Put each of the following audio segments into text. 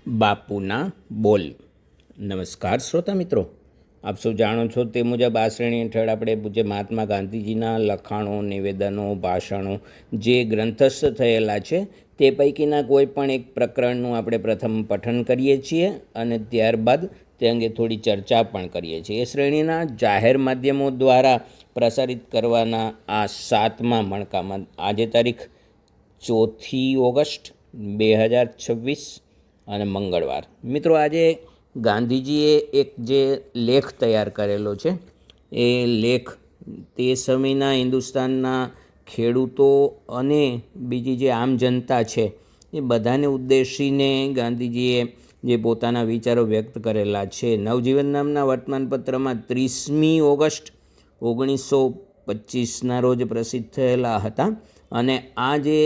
બાપુના બોલ. નમસ્કાર શ્રોતા મિત્રો, આપ સૌ જાણો છો તે મુજબ આ શ્રેણી હેઠળ આપણે પૂજ્ય મહાત્મા ગાંધીજીના લખાણો, નિવેદનો, ભાષણો જે ગ્રંથસ્થ થયેલા છે તે પૈકીના કોઈ પણ એક પ્રકરણનું આપણે પ્રથમ પઠન કરીએ છીએ અને ત્યારબાદ તે અંગે થોડી ચર્ચા પણ કરીએ છીએ. એ શ્રેણીના જાહેર માધ્યમો દ્વારા પ્રસારિત કરવાના આ 7મા મણકામાં આજે તારીખ 4 ઓગસ્ટ 2026 અને મંગળવાર. મિત્રો, આજે ગાંધીજીએ એક જે લેખ તૈયાર કરેલો છે એ લેખ તે સમયના હિન્દુસ્તાનના ખેડૂતો અને બીજી જે આમ જનતા છે એ બધાને ઉદ્દેશીને ગાંધીજીએ જે પોતાના વિચારો વ્યક્ત કરેલા છે. નવજીવન નામના વર્તમાનપત્રમાં 30મી ઓગસ્ટ 1925ના રોજ પ્રસિદ્ધ થયેલા હતા અને આ જે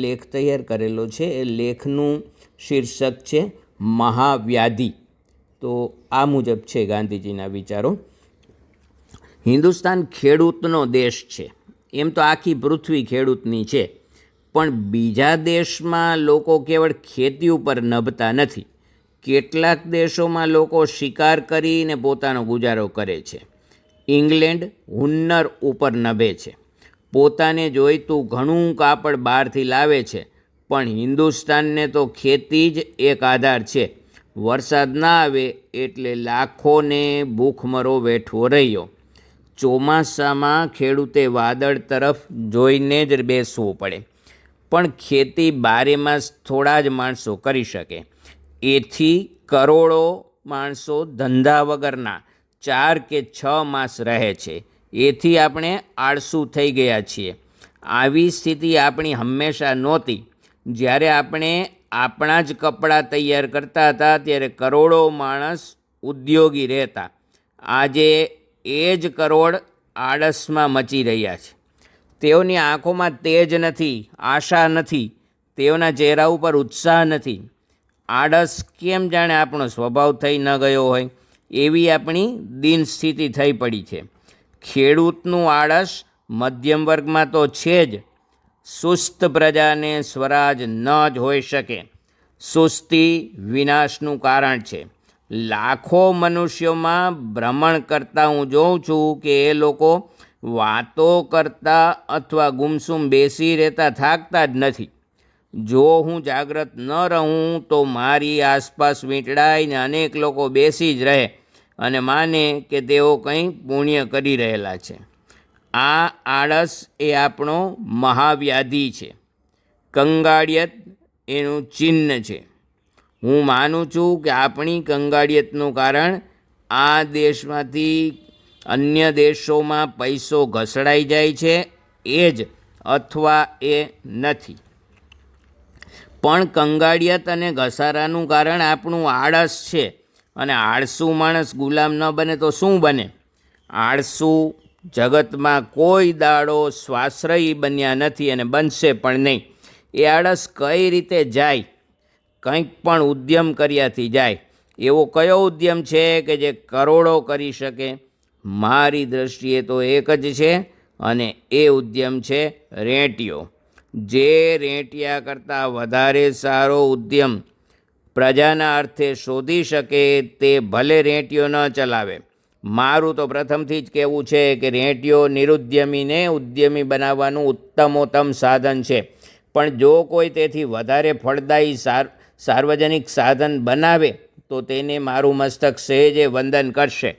લેખ તૈયાર કરેલો છે એ લેખનું શીર્ષક છે મહાવ્યાધિ. તો આ મુજબ છે ગાંધીજીના વિચારો. હિન્દુસ્તાન ખેડૂતનો દેશ છે. એમ તો આખી પૃથ્વી ખેડૂતની છે, પણ બીજા દેશમાં લોકો કેવળ ખેતી ઉપર નભતા નથી. કેટલાક દેશોમાં લોકો શિકાર કરીને પોતાનો ગુજારો કરે છે. ઇંગ્લેન્ડ હુન્નર ઉપર નભે છે, પોતાને જોઈતું ઘણું કાપડ બહારથી લાવે છે, પણ હિન્દુસ્તાનને તો ખેતી જ એક આધાર છે. વરસાદ ના આવે એટલે લાખોને ભૂખમરો વેઠવો રહ્યો. ચોમાસામાં ખેડૂતે વાદળ તરફ જોઈને જ બેસવું પડે, પણ ખેતી 12 માસ થોડા જ માણસો કરી શકે. એથી કરોડો માણસો ધંધા વગરના 4 કે 6 માસ રહે છે. એથી આપણે આળસુ થઈ ગયા છીએ. આવી સ્થિતિ આપણી હંમેશા નહોતી. જ્યારે આપણે આપણા જ કપડાં તૈયાર કરતા હતા ત્યારે કરોડો માણસ ઉદ્યોગી રહેતા. આજે એ જ કરોડ આળસમાં મચી રહ્યા છે. તેઓની આંખોમાં તેજ નથી, આશા નથી, તેઓના ચહેરા ઉપર ઉત્સાહ નથી. આળસ કેમ જાણે આપણો સ્વભાવ થઈ ન ગયો હોય એવી આપણી દિન સ્થિતિ થઈ પડી છે. ખેડૂતનું આળસ મધ્યમ વર્ગમાં તો છે જ. સુસ્ત પ્રજાને સ્વરાજ ન જ હોઈ શકે. સુસ્તી વિનાશનું કારણ છે. લાખો મનુષ્યોમાં ભ્રમણ કરતાં હું જોઉં છું કે એ લોકો વાતો કરતા અથવા ગુમસુમ બેસી રહેતા થાકતા જ નથી. જો હું જાગ્રત ન રહું તો મારી આસપાસ વીંટળાઈને અનેક લોકો બેસી જ રહે અને માને કે તેઓ કંઈ પુણ્ય કરી રહેલા છે. આ આળસ એ આપણો મહાવ્યાધિ છે. કંગાળિયત એનું ચિહ્ન છે. હું માનું છું કે આપણી કંગાળિયતનું કારણ આ દેશમાંથી અન્ય દેશોમાં પૈસો ઘસડાઈ જાય છે એ જ, અથવા એ નથી. પણ કંગાળિયત અને ઘસારાનું કારણ આપણું આળસ છે. અને આળસુ માણસ ગુલામ ન બને તો શું બને? આળસુ જગતમાં કોઈ દાડો સ્વાશ્રયી બન્યા નથી અને બનશે પણ નહીં. એ આળસ કઈ રીતે જાય? કંઈક પણ ઉદ્યમ કર્યાથી જાય. એવો કયો ઉદ્યમ છે કે જે કરોડો કરી શકે? મારી દૃષ્ટિએ તો એક જ છે અને એ ઉદ્યમ છે રેંટિયો. જે રેંટિયા કરતાં વધારે સારો ઉદ્યમ પ્રજાના અર્થે શોધી શકે તે ભલે રેંટિયો ન ચલાવે. મારું તો પ્રથમથી જ કહેવું છે કે રેંટિયો નિરુદ્યમીને ઉદ્યમી બનાવવાનું ઉત્તમોત્તમ સાધન છે. પણ જો કોઈ તેથી વધારે ફળદાયી સાર્વજનિક સાધન બનાવે તો તેને મારું મસ્તક સહેજે વંદન કરશે.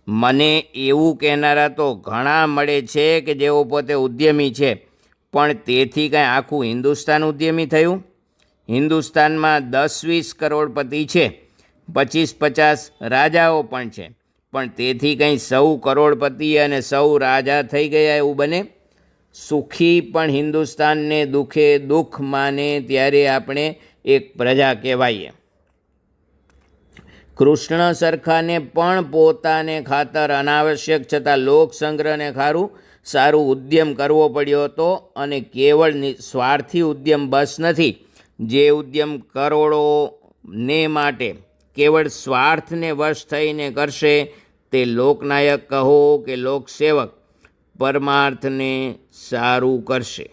મને એવું કહેનારા તો ઘણા મળે છે કે જેઓ પોતે ઉદ્યમી છે, પણ તેથી કાંઈ આખું હિન્દુસ્તાન ઉદ્યમી થયું? હિન્દુસ્તાનમાં 10-20 કરોડપતિ છે, 25-50 રાજાઓ પણ છે, પણ તેથી કંઈ સૌ કરોડપતિ અને સૌ રાજા થઈ ગયા એવું બને? સુખી પણ હિન્દુસ્તાનને દુઃખે દુઃખ માને ત્યારે આપણે એક પ્રજા કહેવાઈએ. કૃષ્ણ સરખાને પણ પોતાને ખાતર અનાવશ્યક છતાં લોકસંગ્રહને સારું ઉદ્યમ કરવો પડ્યો હતો. અને કેવળ સ્વાર્થી ઉદ્યમ બસ નથી. જે ઉદ્યમ કરોડોને માટે કેવળ સ્વાર્થને વશ થઈને કરશે તે લોકનાયક કહો કે લોકસેવક પરમાર્થને સારું કરશે.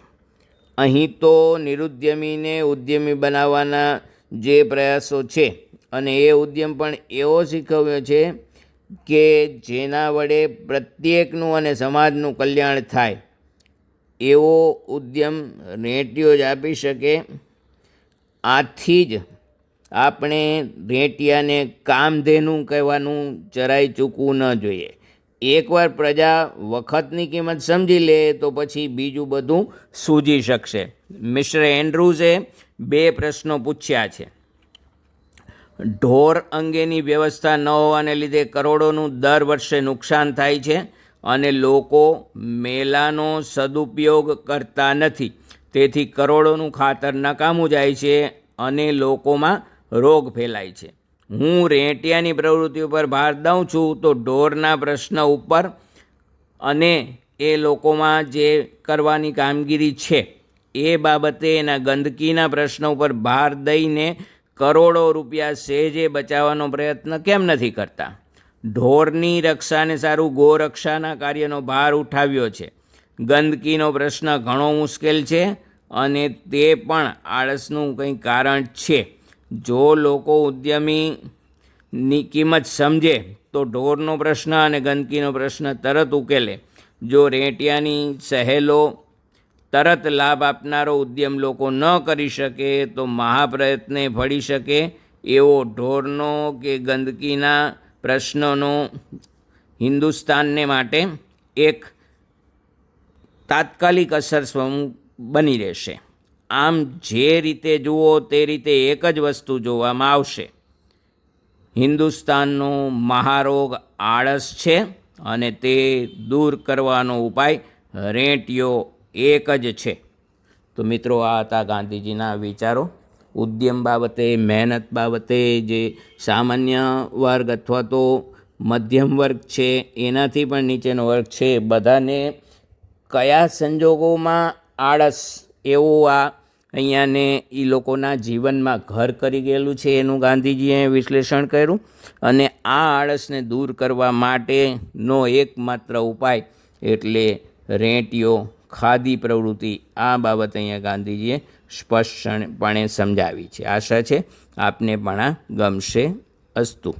અહીં તો નિરુદ્યમીને ઉદ્યમી બનાવવાના જે પ્રયાસો છે અને એ ઉદ્યમ પણ એવો શીખવ્યો છે કે જેના વડે પ્રત્યેકનું અને સમાજનું કલ્યાણ થાય. એવો ઉદ્યમ રેંટિયો જ આપી શકે. આથી જ આપણે રેંટિયાને કામધેનું કહેવાનું જરાય ચૂકવું ન જોઈએ. એકવાર પ્રજા વખતની કિંમત સમજી લે તો પછી બીજું બધું સૂઝી શકશે. મિસ્ટર એન્ડ્રુઝે 2 પ્રશ્નો પૂછ્યા છે. ઢોર અંગેની વ્યવસ્થા ન હોવાને લીધે કરોડોનું દર વર્ષે નુકસાન થાય છે અને લોકો મેલાનો સદુપયોગ કરતા નથી. તેથી કરોડોનું ખાતર નકામું જાય છે અને લોકોમાં રોગ ફેલાય છે. હું રેંટિયાની પ્રવૃત્તિ ઉપર ભાર દઉં છું તો ઢોરના પ્રશ્ન ઉપર અને એ લોકોમાં જે કરવાની કામગીરી છે એ બાબતે એના ગંદકીના પ્રશ્ન ઉપર ભાર દઈને કરોડો રૂપિયા સહેજે બચાવવાનો પ્રયત્ન કેમ નથી કરતા? ઢોરની રક્ષાને સારું ગોરક્ષાના કાર્યનો ભાર ઉઠાવ્યો છે. ગંદકીનો પ્રશ્ન ઘણો મુશ્કેલ છે અને તે પણ આળસનું કંઈ કારણ છે. જો લોકો ઉદ્યમીની કિંમત સમજે તો ઢોરનો પ્રશ્ન અને ગંદકીનો પ્રશ્ન તરત ઉકેલે. જો રેંટિયાની સહેલો તરત લાભ આપનારો ઉદ્યમ લોકો ન કરી શકે તો મહાપ્રયત્ને ફળી શકે એવો ઢોરનો કે ગંદકીના પ્રશ્નનો હિન્દુસ્તાનને માટે એક તાત્કાલિક અસર બની રહેશે. આમ જે રીતે જુઓ તે રીતે એક જ વસ્તુ જોવામાં આવશે. હિન્દુસ્તાનનો મહારોગ આળસ છે અને તે દૂર કરવાનો ઉપાય રેંટિયો એક જ છે. તો મિત્રો, આ હતા ગાંધીજીના વિચારો ઉદ્યમ બાબતે, મહેનત બાબતે. જે સામાન્ય વર્ગ અથવા તો મધ્યમ વર્ગ છે, એનાથી પણ નીચેનો વર્ગ છે, બધાને કયા સંજોગોમાં આળસ એવું આ અહીંયાને એ લોકોના જીવનમાં ઘર કરી ગયેલું છે એનું ગાંધીજીએ વિશ્લેષણ કર્યું. અને આ આળસને દૂર કરવા માટેનો એકમાત્ર ઉપાય એટલે રેંટિયો, ખાદી પ્રવૃત્તિ. આ બાબત અહીંયા ગાંધીજીએ સ્પષ્ટપણે સમજાવી છે. આશા છે આપને પણ આ ગમશે. અસ્તુ.